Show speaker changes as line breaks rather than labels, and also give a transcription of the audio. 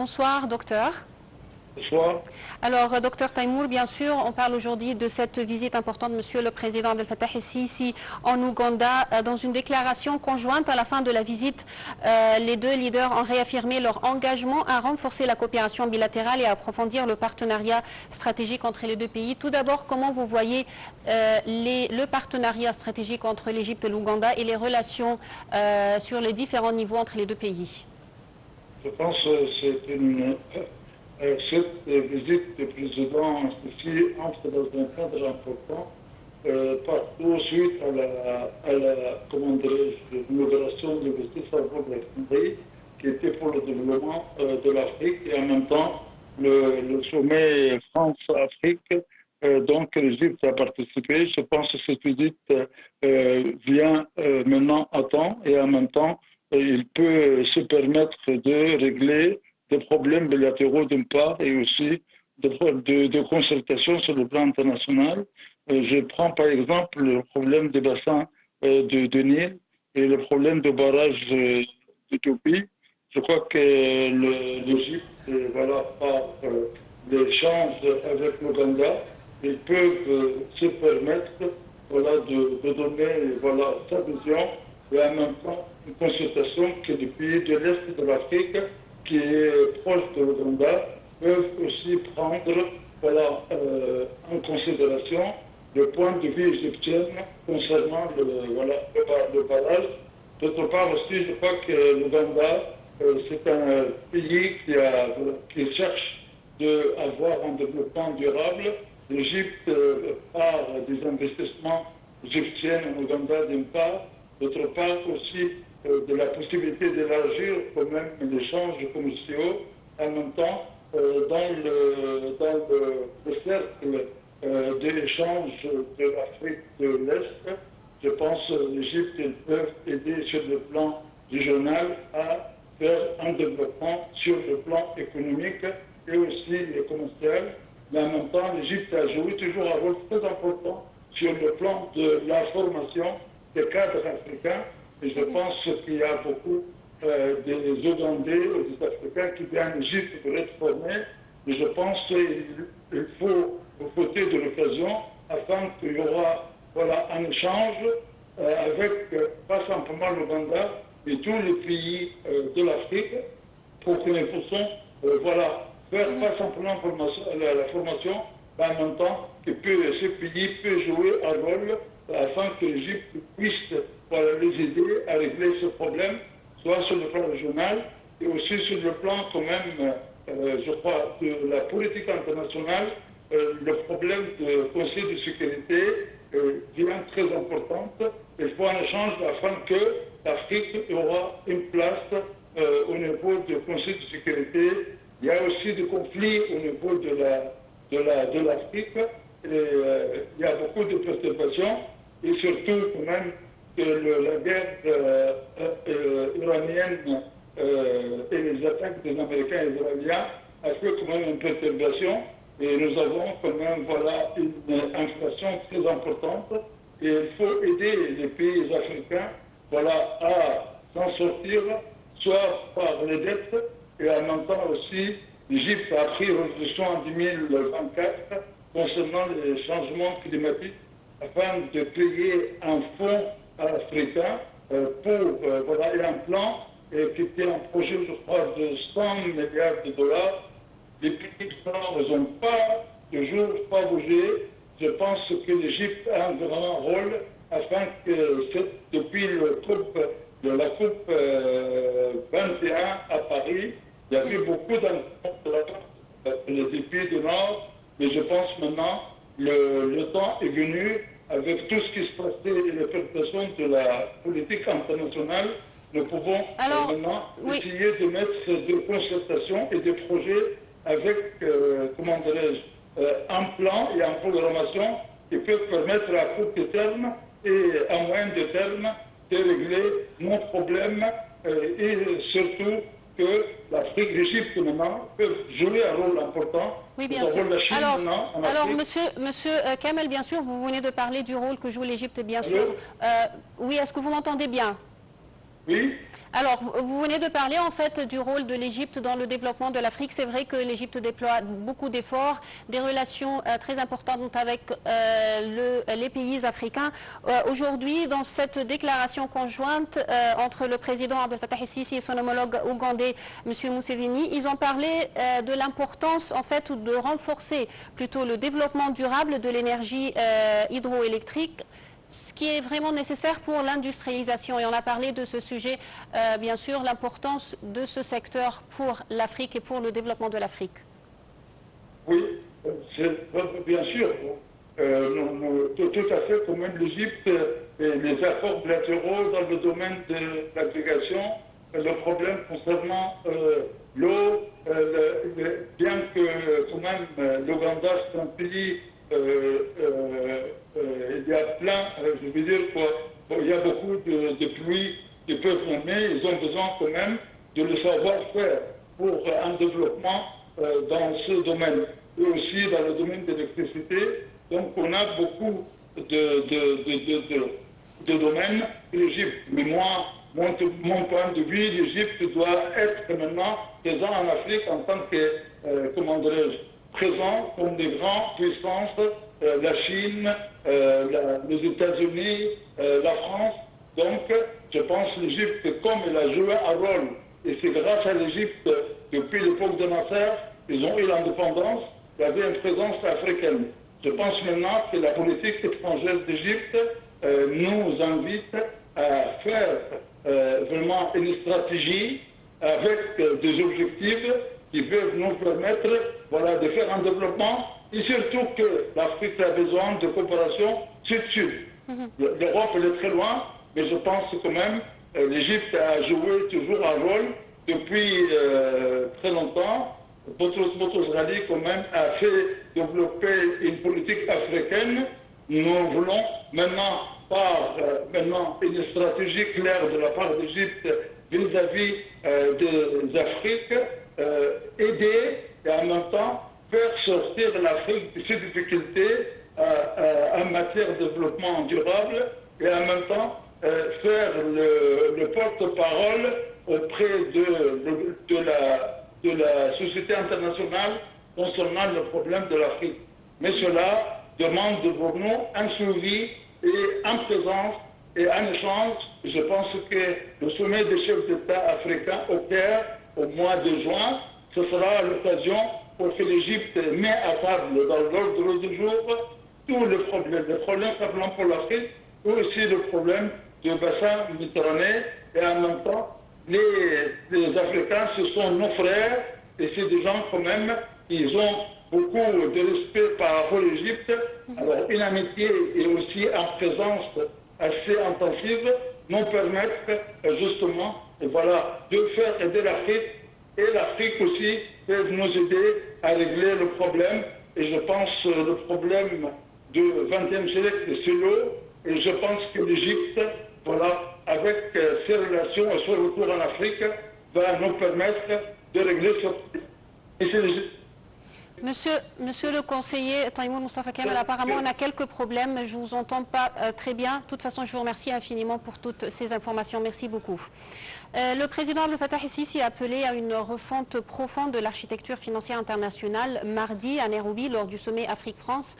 Bonsoir, docteur.
Bonsoir.
Alors, docteur Taïmour, bien sûr, on parle aujourd'hui de cette visite importante de Monsieur le Président Abdel Fattah el-Sisi en Ouganda. Dans une déclaration conjointe à la fin de la visite, les deux leaders ont réaffirmé leur engagement à renforcer la coopération bilatérale et à approfondir le partenariat stratégique entre les deux pays. Tout d'abord, comment vous voyez le partenariat stratégique entre l'Égypte et l'Ouganda et les relations sur les différents niveaux entre les deux pays?
Je pense que cette visite du président Sisi entre dans un cadre important, partout suite à l'inauguration de l'investissement de l'Assemblée, qui était pour le développement de l'Afrique, et en même temps le sommet France-Afrique. Donc l'Égypte a participé. Je pense que cette visite vient maintenant à temps, et en même temps il peut se permettre de régler des problèmes bilatéraux d'une part et aussi de concertation sur le plan international. Je prends par exemple le problème des bassins de Nil et le problème de barrage d'Éthiopie. Je crois que l'Égypte, par l'échange avec l'Ouganda, ils peuvent se permettre de donner sa vision et en même temps une consultation que les pays de l'Est de l'Afrique, qui est proche de l'Ouganda, peuvent aussi prendre en considération le point de vue égyptien concernant le barrage. D'autre part aussi, je crois que l'Ouganda, c'est un pays qui cherche à avoir un développement durable. L'Égypte, par des investissements égyptiens en Ouganda d'une part, d'autre part aussi de la possibilité d'élargir quand même les échanges commerciaux, en même temps dans le cercle de l'échange de l'Afrique de l'Est. Je pense que l'Égypte peut aider sur le plan régional à faire un développement sur le plan économique et aussi commercial. Mais en même temps, l'Égypte a joué toujours un rôle très important sur le plan de la formation des cadres africains. Et je pense qu'il y a beaucoup des Ougandais ou des Africains qui viennent en Égypte pour être formés. Et je pense qu'il faut profiter de l'occasion afin qu'il y aura un échange avec pas simplement l'Ouganda, mais tous les pays de l'Afrique pour que nous puissions faire pas simplement la formation, mais en même temps que ce pays peut jouer un rôle afin que l'Égypte puisse les aider à régler ce problème, soit sur le plan régional et aussi sur le plan quand même, je crois, de la politique internationale. Le problème du Conseil de sécurité devient très important. Il faut un échange afin que l'Afrique aura une place au niveau du Conseil de sécurité. Il y a aussi des conflits au niveau de l'Afrique. Il y a beaucoup de perturbations et surtout quand même que la guerre iranienne et les attaques des Américains et Israéliens a fait quand même une perturbation et nous avons quand même une inflation très importante et il faut aider les pays africains à s'en sortir soit par les dettes et en même temps aussi l'Égypte a pris une résolution en 2024 concernant les changements climatiques afin de créer un fonds africain pour un plan qui était un projet, je crois, de 100 milliards de dollars. Les pays n'ont pas toujours pas bougé. Je pense que l'Égypte a un grand rôle afin que depuis la coupe 21 à Paris, il y a eu beaucoup d'entraves des pays du Nord, mais je pense maintenant le temps est venu avec tout ce qui se passait et les préoccupations de la politique internationale. Nous pouvons maintenant essayer de mettre des concertations et des projets avec, un plan et une programmation qui peuvent permettre à court terme et à moyen terme de régler nos problèmes et surtout que l'Afrique, l'Égypte maintenant peuvent jouer un rôle important.
Oui, bien sûr. Alors, monsieur Kamel, bien sûr, vous venez de parler du rôle que joue l'Égypte, bien sûr. Oui, est-ce que vous m'entendez bien?
Oui.
Alors, vous venez de parler en fait du rôle de l'Égypte dans le développement de l'Afrique. C'est vrai que l'Égypte déploie beaucoup d'efforts, des relations très importantes avec les pays africains. Aujourd'hui, dans cette déclaration conjointe entre le président Abdel Fattah el-Sisi et son homologue ougandais, M. Museveni, ils ont parlé de l'importance en fait de renforcer plutôt le développement durable de l'énergie hydroélectrique, ce qui est vraiment nécessaire pour l'industrialisation. Et on a parlé de ce sujet, bien sûr, l'importance de ce secteur pour l'Afrique et pour le développement de l'Afrique.
Oui, bien sûr. Tout à fait, comme même l'Égypte, les accords bilatéraux dans le domaine de l'agrégation, le problème concernant l'eau, bien que quand même l'Ouganda c'est un pays, il y a plein, je veux dire il y a beaucoup de pluies qui peuvent tomber, ils ont besoin quand même de le savoir-faire pour un développement dans ce domaine. Et aussi dans le domaine de l'électricité. Donc on a beaucoup de domaines de l'Égypte. Mais moi, mon point de vue, l'Égypte doit être maintenant présent en Afrique en tant que, comment dirais-je, présent comme des grandes puissances, la Chine, les États-Unis, la France. Donc, je pense que l'Égypte, comme elle a joué un rôle, et c'est grâce à l'Égypte, depuis l'époque de Nasser, ils ont eu l'indépendance, il y avait une présence africaine. Je pense maintenant que la politique étrangère d'Égypte nous invite à faire vraiment une stratégie avec des objectifs qui peuvent nous permettre de faire un développement et surtout que l'Afrique a besoin de coopération sud-sud. L'Europe elle est très loin, mais je pense quand même l'Égypte a joué toujours un rôle depuis très longtemps. Boutros Ghali quand même a fait développer une politique africaine. Nous voulons maintenant, par une stratégie claire de la part d'Égypte vis-à-vis des Afriques, aider et en même temps faire sortir l'Afrique de ses difficultés en matière de développement durable et en même temps faire le porte-parole auprès de la société internationale concernant le problème de l'Afrique. Mais cela demande de nous un suivi et une présence et un échange. Je pense que le sommet des chefs d'État africains au Caire au mois de juin, ce sera l'occasion pour que l'Égypte mette à table dans l'ordre du jour tous les problèmes simplement pour l'Afrique, ou aussi le problème du bassin méditerranéen, et en même temps, les Africains, ce sont nos frères, et c'est des gens quand même, ils ont beaucoup de respect par rapport à l'Égypte. Alors une amitié et aussi une présence assez intensive nous permettent justement de faire aider l'Afrique, et l'Afrique aussi peut nous aider à régler le problème. Et je pense que le problème du XXe siècle, c'est l'eau, et je pense que l'Égypte, avec ses relations et son retour en Afrique, va nous permettre de régler ce problème.
Monsieur le conseiller Taïmour Moustapha Kamel, apparemment on a quelques problèmes, je ne vous entends pas très bien. De toute façon, je vous remercie infiniment pour toutes ces informations. Merci beaucoup. Le président Abdel Fattah el-Sisi a appelé à une refonte profonde de l'architecture financière internationale mardi à Nairobi lors du sommet Afrique-France.